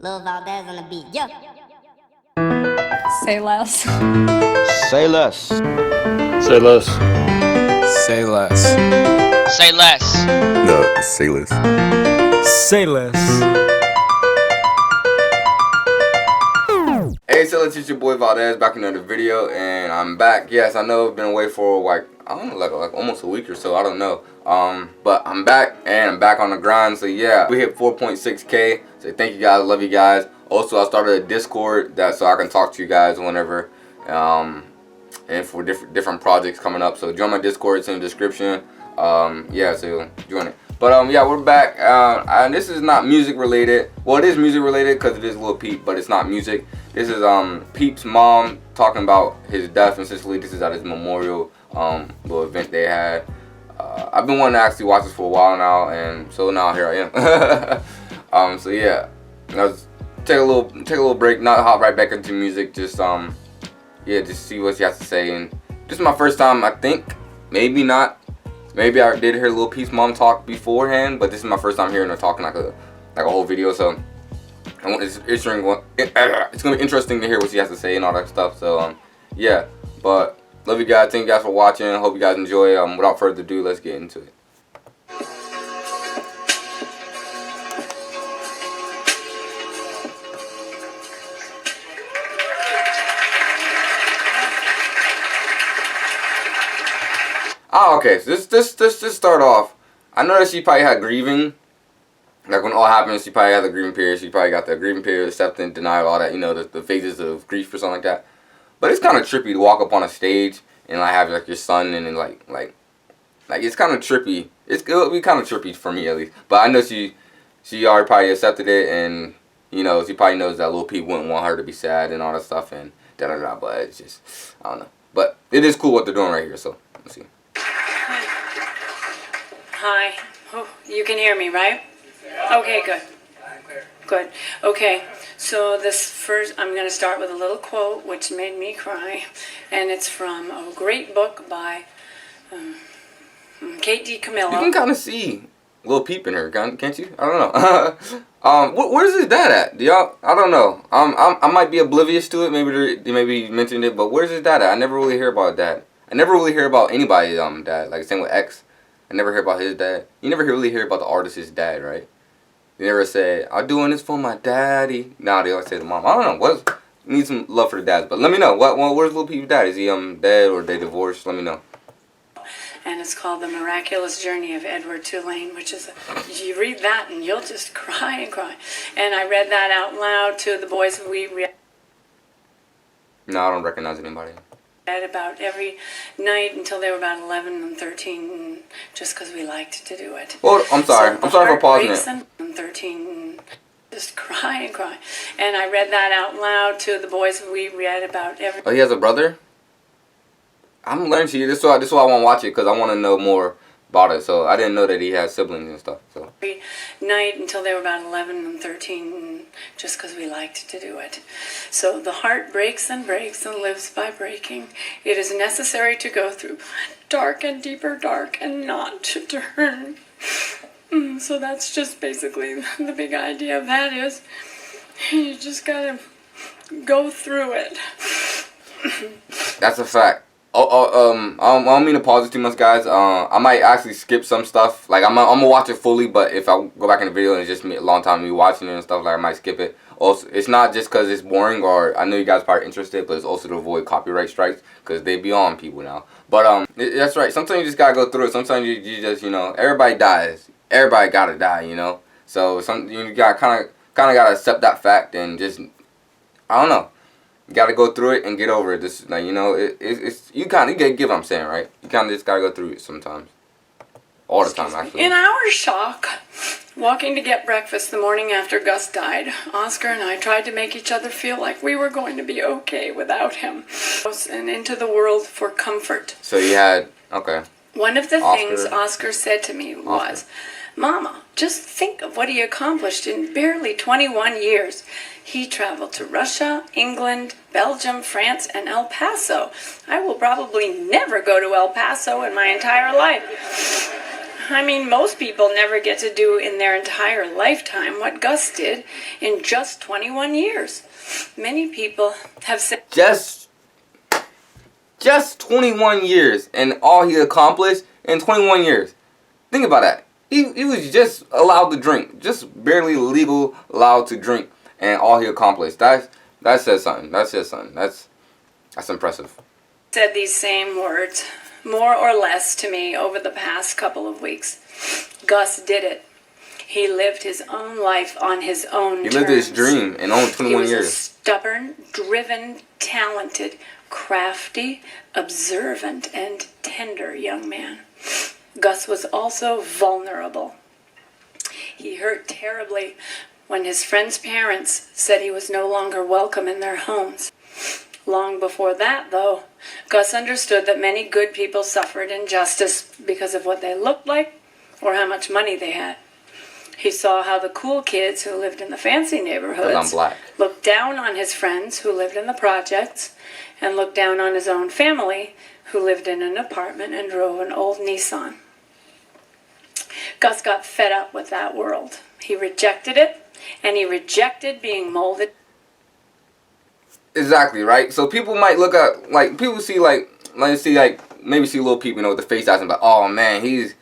Lil Valdez on the beat. Yo. Say less. Say less. Say less. Say less. Say less. No, say less. Say less. Hey, so it's your boy Valdez back in another video, and I'm back. Yes, I know I've been away for like I don't know, like almost a week or so. I don't know. But I'm back and I'm back on the grind. So yeah, we hit 4.6K. So thank you guys, love you guys. Also, I started a Discord so I can talk to you guys whenever, and for different projects coming up. So join my Discord. It's in the description. Yeah, so join it. But yeah, we're back. And this is not music related. Well, it is music related because it is Lil Peep, but it's not music. This is Peep's mom talking about his death in Sicily. This is at his memorial little event they had. I've been wanting to actually watch this for a while now, and so now here I am. So yeah, let's take a little break. Not hop right back into music. Just yeah, just see what he has to say. And this is my first time. I think maybe not. Maybe I did hear Lil Peep's mom talk beforehand, but this is my first time hearing her talking like a whole video. So it's gonna be interesting to hear what she has to say and all that stuff. So yeah, but love you guys. Thank you guys for watching. Hope you guys enjoy. Without further ado, let's get into it. Oh, okay. So just start off. I know that she probably had grieving. Like when all happens, she probably had the grieving period. She probably got the grieving period, acceptance, denial, all that. You know, the phases of grief or something like that. But it's kind of trippy to walk up on a stage and like have like your son and then like it's kind of trippy. It'll be kind of trippy for me at least. But I know she already probably accepted it, and you know she probably knows that Lil Peep wouldn't want her to be sad and all that stuff and da da da. But it's just I don't know. But it is cool what they're doing right here. So let's see. Hi. Oh, you can hear me, right? Okay, good. Good. Okay, so this first, I'm going to start with a little quote which made me cry, and it's from a great book by Kate D. Camillo. You can kind of see Lil Peep in her, can't you? I don't know. Where's his dad at? Do y'all? I don't know. I might be oblivious to it. Maybe he mentioned it, but where's his dad at? I never really hear about dad. I never really hear about anybody's dad. Like same with X. I never hear about his dad. You never really hear about the artist's dad, right? You never say, I'm doing this for my daddy. Nah, they always say the mom. I don't know. Need some love for the dads. But let me know. Where's Lil Peep's dad? Is he dead or they divorced? Let me know. And it's called The Miraculous Journey of Edward Tulane, which is, you read that and you'll just cry and cry. And I read that out loud to the boys. No, I don't recognize anybody. About every night until they were about 11 and 13, just because we liked to do it. Well, I'm sorry. I'm sorry for pausing it. And 13, just cry and cry. And I read that out loud to the boys. We read about every... Oh, he has a brother? I'm learning to you. This is why I want to watch it, because I want to know more about it. So I didn't know that he has siblings and stuff. So every night until they were about 11 and 13, just because we liked to do it. So the heart breaks and breaks and lives by breaking. It is necessary to go through dark and deeper dark and not to turn. So that's just basically the big idea of that is you just gotta go through it. That's a fact. I don't mean to pause it too much, guys. I might actually skip some stuff. Like I'm gonna watch it fully, but if I go back in the video and it's just a long time me watching it and stuff, like I might skip it. Also, it's not just because it's boring, or I know you guys are probably interested, but it's also to avoid copyright strikes because they be on people now. But that's right. Sometimes you just gotta go through it. Sometimes you just everybody dies. Everybody gotta die, So you got kind of gotta accept that fact and just I don't know. You gotta go through it and get over it. This like it's you get what I'm saying, right? You kind of just gotta go through it sometimes, all the time actually. In our shock, walking to get breakfast the morning after Gus died, Oscar and I tried to make each other feel like we were going to be okay without him, and into the world for comfort. So you had One of the things Oscar said to me was, "Mama, just think of what he accomplished in barely 21 years. He traveled to Russia, England, Belgium, France, and El Paso. I will probably never go to El Paso in my entire life." I mean, most people never get to do in their entire lifetime what Gus did in just 21 years. Many people have said Just 21 years, and all he accomplished in 21 years. Think about that. He was just allowed to drink, just barely legal allowed to drink, and all he accomplished. That says something. That says something. That's impressive. said these same words more or less to me over the past couple of weeks. Gus did it. He lived his own life on his own terms. He lived his dream in only 21 He was years. a stubborn, driven, talented, crafty, observant, and tender young man. Gus was also vulnerable. He hurt terribly when his friends' parents said he was no longer welcome in their homes. Long before that, though, Gus understood that many good people suffered injustice because of what they looked like or how much money they had. He saw how the cool kids who lived in the fancy 'Cause I'm neighborhoods black. looked down on his friends who lived in the projects and looked down on his own family who lived in an apartment and drove an old Nissan. Gus got fed up with that world. He rejected it, and he rejected being molded. Exactly, right? So people might look at, like, people see, maybe see Lil Peep, with the face eyes and like, oh man, he's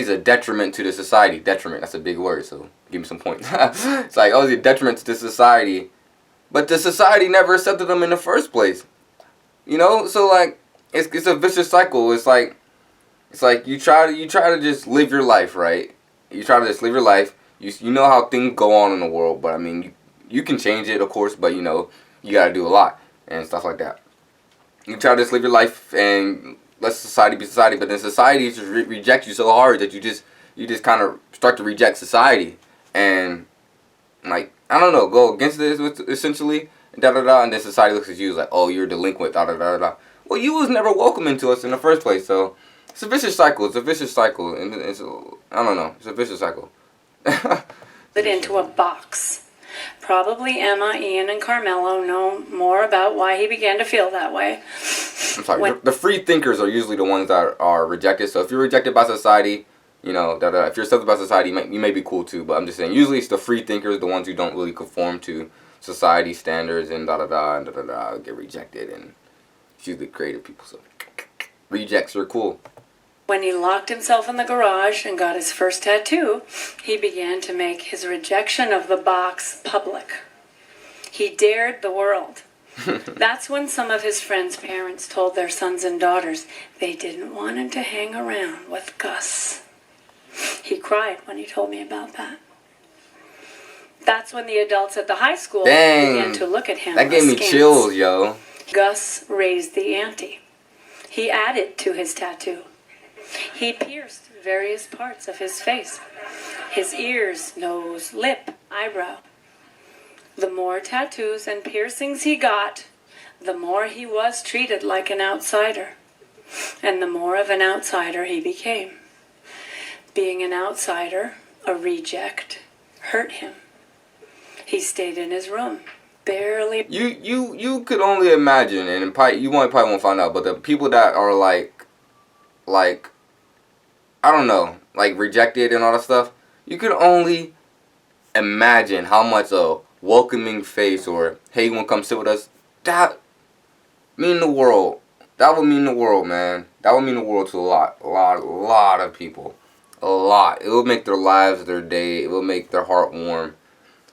a detriment to the society. Detriment, that's a big word, so give me some points. It's like, oh, he's a detriment to the society. But the society never accepted him in the first place. So like, it's a vicious cycle. It's like you try to just live your life, right? You try to just live your life. You know how things go on in the world, but I mean, you can change it, of course, but you gotta do a lot and stuff like that. You try to just live your life and let society be society, but then society just rejects you so hard that you just kind of start to reject society and, like, I don't know, go against this essentially, and then society looks at you as like, oh, you're a delinquent, Well, you was never welcome into us in the first place, so it's a vicious cycle. And I don't know, it's a vicious cycle. It into a box. Probably Emma, Ian, and Carmelo know more about why he began to feel that way. I'm sorry. The free thinkers are usually the ones that are rejected. So if you're rejected by society, if you're accepted by society, you may be cool too. But I'm just saying, usually it's the free thinkers, the ones who don't really conform to society standards and get rejected. And it's usually creative people. So rejects are cool. When he locked himself in the garage and got his first tattoo, he began to make his rejection of the box public. He dared the world. That's when some of his friends' parents told their sons and daughters they didn't want him to hang around with Gus. He cried when he told me about that. That's when the adults at the high school began to look at him. That gave me chills, yo. Gus raised the ante. He added to his tattoo. He pierced various parts of his face. His ears, nose, lip, eyebrow. The more tattoos and piercings he got, the more he was treated like an outsider. And the more of an outsider he became. Being an outsider, a reject, hurt him. He stayed in his room, barely. You could only imagine, and you probably won't find out, but the people that are like I don't know, like rejected and all that stuff, you could only imagine how much a welcoming face or, hey, you want to come sit with us, that mean the world. That would mean the world, man. That would mean the world to a lot of people. A lot. It would make their lives, their day, it would make their heart warm.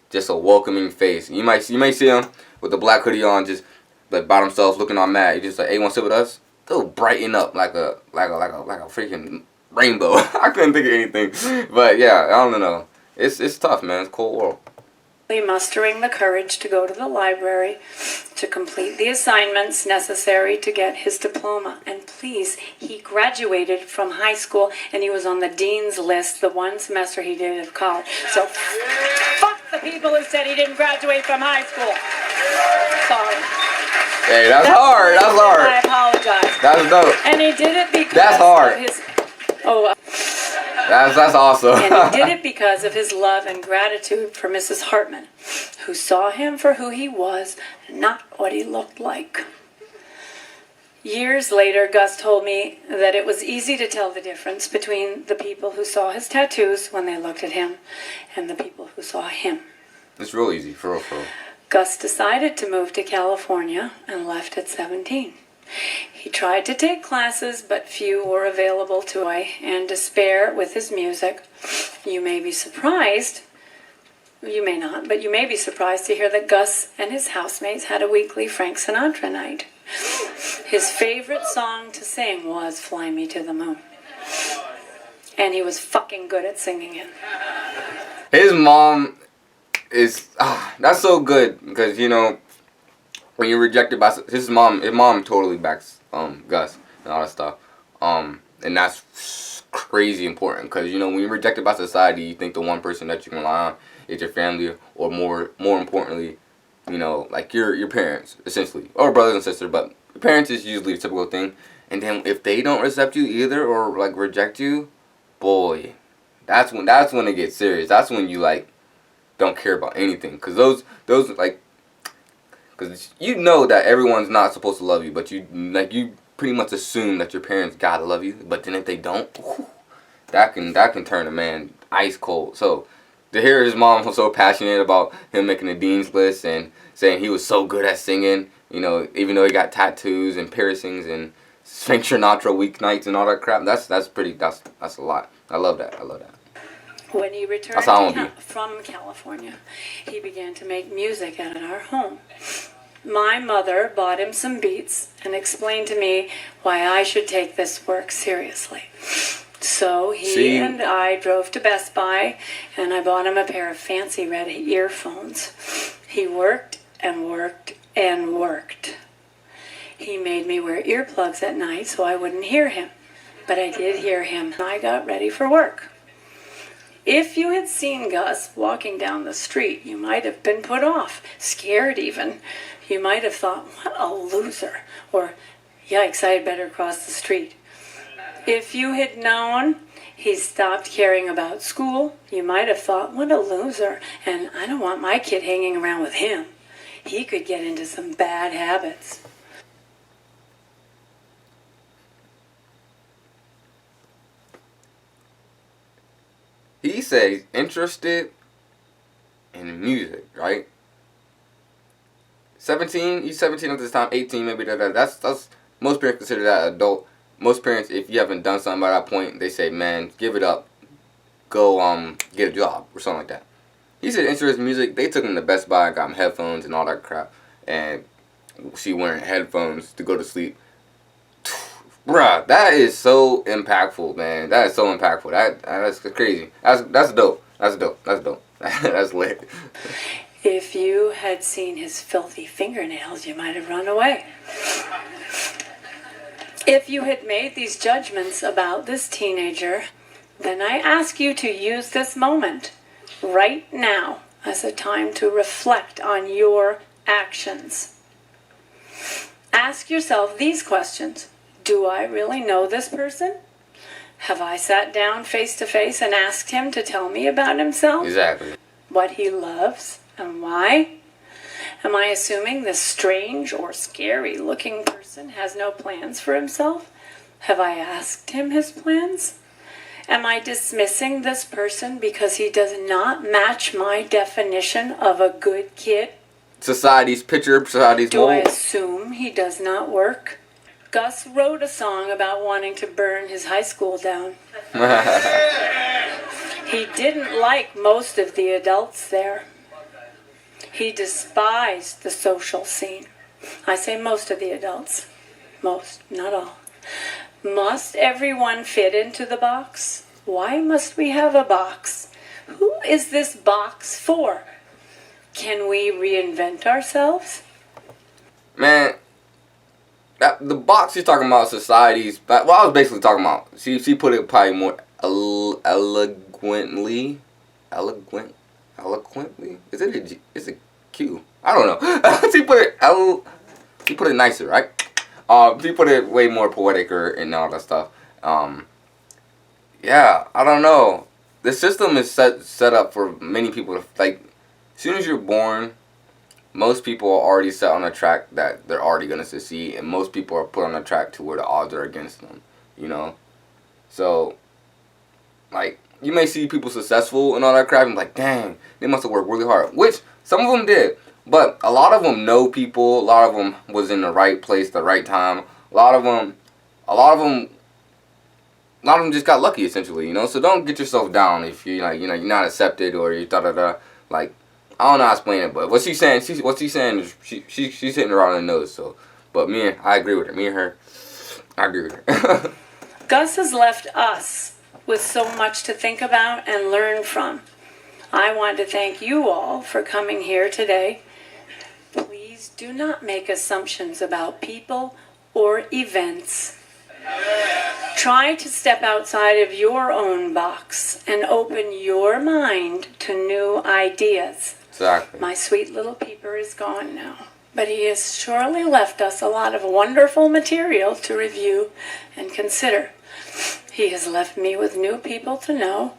Just a welcoming face. You might see him with the black hoodie on, just like by themselves, looking all mad. You just like, hey, you want to sit with us? They'll brighten up like a freaking rainbow. I couldn't think of anything, but yeah, I don't know. It's tough, man. It's a cold world. Mustering the courage to go to the library to complete the assignments necessary to get his diploma. And please, he graduated from high school and he was on the dean's list the one semester he did of college. So fuck the people who said he didn't graduate from high school. Sorry. Hey, that's hard. That's hard. I apologize. That's dope. And he did it because that's hard. of his... Oh, that's awesome. And he did it because of his love and gratitude for Mrs. Hartman, who saw him for who he was, not what he looked like. Years later, Gus told me that it was easy to tell the difference between the people who saw his tattoos when they looked at him and the people who saw him. It's real easy, for real, for real. Gus decided to move to California and left at 17. He tried to take classes, but few were available to him, and despair with his music. You may be surprised, you may not, but you may be surprised to hear that Gus and his housemates had a weekly Frank Sinatra night. His favorite song to sing was Fly Me to the Moon. And he was fucking good at singing it. His mom is, that's so good, because, you know, when you're rejected by his mom totally backs Gus and all that stuff, and that's crazy important, because, you know, when you're rejected by society, you think the one person that you can rely on is your family, or more importantly, you know, like your parents, essentially, or brothers and sisters. But your parents is usually a typical thing, and then if they don't accept you either, or like reject you, boy, that's when it gets serious. That's when you like don't care about anything, because those like. Because you know that everyone's not supposed to love you, but you pretty much assume that your parents gotta love you. But then if they don't, that can turn a man ice cold. So to hear his mom was so passionate about him making the dean's list and saying he was so good at singing, you know, even though he got tattoos and piercings and Frank Sinatra weeknights and all that crap, that's a lot. I love that. When he returned from California, he began to make music at our home. My mother bought him some beats and explained to me why I should take this work seriously. So he and I drove to Best Buy, and I bought him a pair of fancy red earphones. He worked and worked and worked. He made me wear earplugs at night so I wouldn't hear him. But I did hear him, and I got ready for work. If you had seen Gus walking down the street, you might have been put off, scared even. You might have thought, what a loser, or yikes, I had better cross the street. If you had known he stopped caring about school, you might have thought, what a loser, and I don't want my kid hanging around with him. He could get into some bad habits. He says interested in music, right? 17, he's 17 at this time, 18 maybe. That's most parents consider that adult. Most parents, if you haven't done something by that point, they say, man, give it up, go get a job or something like that. He said interested in music. They took him to Best Buy, got him headphones and all that crap, and she wearing headphones to go to sleep. Bruh, that is so impactful, man. That is so impactful. That's crazy. That's dope. That's dope. That's lit. If you had seen his filthy fingernails, you might have run away. If you had made these judgments about this teenager, then I ask you to use this moment, right now, as a time to reflect on your actions. Ask yourself these questions. Do I really know this person? Have I sat down face to face and asked him to tell me about himself? Exactly. What he loves and why? Am I assuming this strange or scary looking person has no plans for himself? Have I asked him his plans? Am I dismissing this person because he does not match my definition of a good kid? Society's picture, society's mold. Do I mold. assume he does not work? Gus wrote a song about wanting to burn his high school down. He didn't like most of the adults there. He despised the social scene. I say most of the adults. Most, not all. Must everyone fit into the box? Why must we have a box? Who is this box for? Can we reinvent ourselves? Man, the box she's talking about society's. Well, I was basically talking about. She put it probably more eloquently. Eloquently. Is it Q? I don't know. She put it nicer, right? She put it way more poetic and all that stuff. Yeah, I don't know. The system is set up for many people to, like, as soon as you're born, most people are already set on a track that they're already going to succeed, and most people are put on a track to where the odds are against them, you know? So, like, you may see people successful and all that crap, and like, dang, they must have worked really hard, which some of them did, but a lot of them know people, a lot of them was in the right place, the right time, a lot of them just got lucky, essentially, you know? So don't get yourself down if you're, like, you know, you're not accepted or you da-da-da, like, I don't know how to explain it, but what she's saying is she's hitting her on the nose. So, but I agree with her. Me and her, I agree with her. Gus has left us with so much to think about and learn from. I want to thank you all for coming here today. Please do not make assumptions about people or events. Try to step outside of your own box and open your mind to new ideas. Exactly. My sweet little peeper is gone now, but he has surely left us a lot of wonderful material to review and consider. He has left me with new people to know.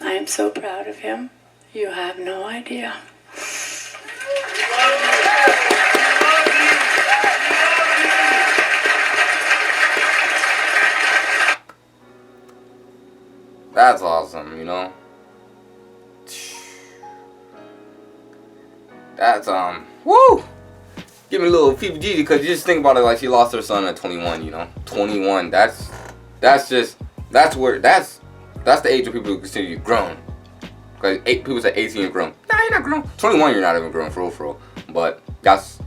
I am so proud of him. You have no idea. That's awesome, you know? That's, woo! Give me a little PPG, because you just think about it, like, she lost her son at 21, you know? 21, that's the age of people who consider you grown. Because people say 18 you're grown. Nah, you're not grown. 21, you're not even grown, for real. But that's,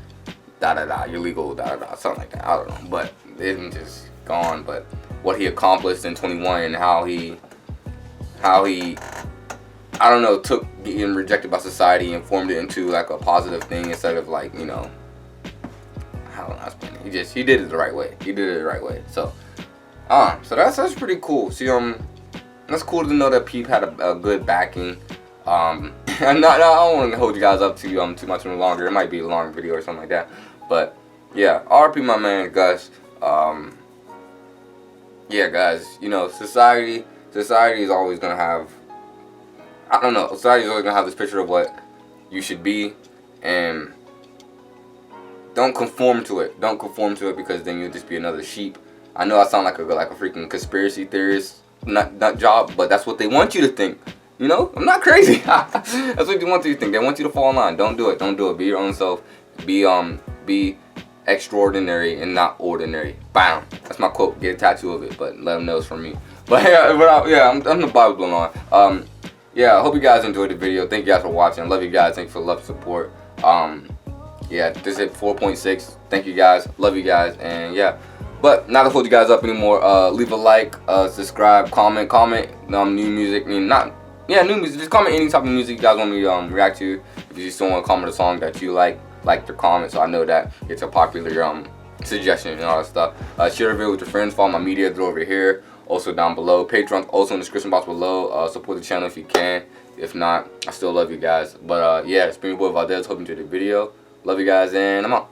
you're legal, something like that. I don't know. But it isn't just gone. But what he accomplished in 21 and how he, I don't know, took getting rejected by society and formed it into like a positive thing instead of like, you know, I don't know how to explain it. He did it the right way. So, so that's pretty cool. See, that's cool to know that Peep had a good backing. And I don't want to hold you guys up to too much longer. It might be a long video or something like that. But yeah, RP my man Gus. Yeah, guys, you know, society is always gonna have, I don't know, society is always gonna have this picture of what you should be, and don't conform to it. Don't conform to it, because then you'll just be another sheep. I know I sound like a freaking conspiracy theorist nut job, but that's what they want you to think. You know, I'm not crazy. That's what they want you to think. They want you to fall in line. Don't do it. Be your own self. Be extraordinary and not ordinary. Bam. That's my quote. Get a tattoo of it, but let them know it's from me. But yeah, I'm the Bible blown on. Yeah, I hope you guys enjoyed the video. Thank you guys for watching. I love you guys. Thank you for the love and support. Yeah, this is 4.6. Thank you guys. Love you guys. And yeah. But not to hold you guys up anymore. Leave a like, subscribe, comment, new music. New music. Just comment any type of music you guys want me to react to. If you just want to comment a song that you like your comment, so I know that it's a popular suggestion and all that stuff. Share the video with your friends. Follow my media. They're over here. Also down below. Patreon's also in the description box below. Support the channel if you can. If not, I still love you guys. But yeah, it's been your boy Valdez. Hope you enjoyed the video. Love you guys, and I'm out.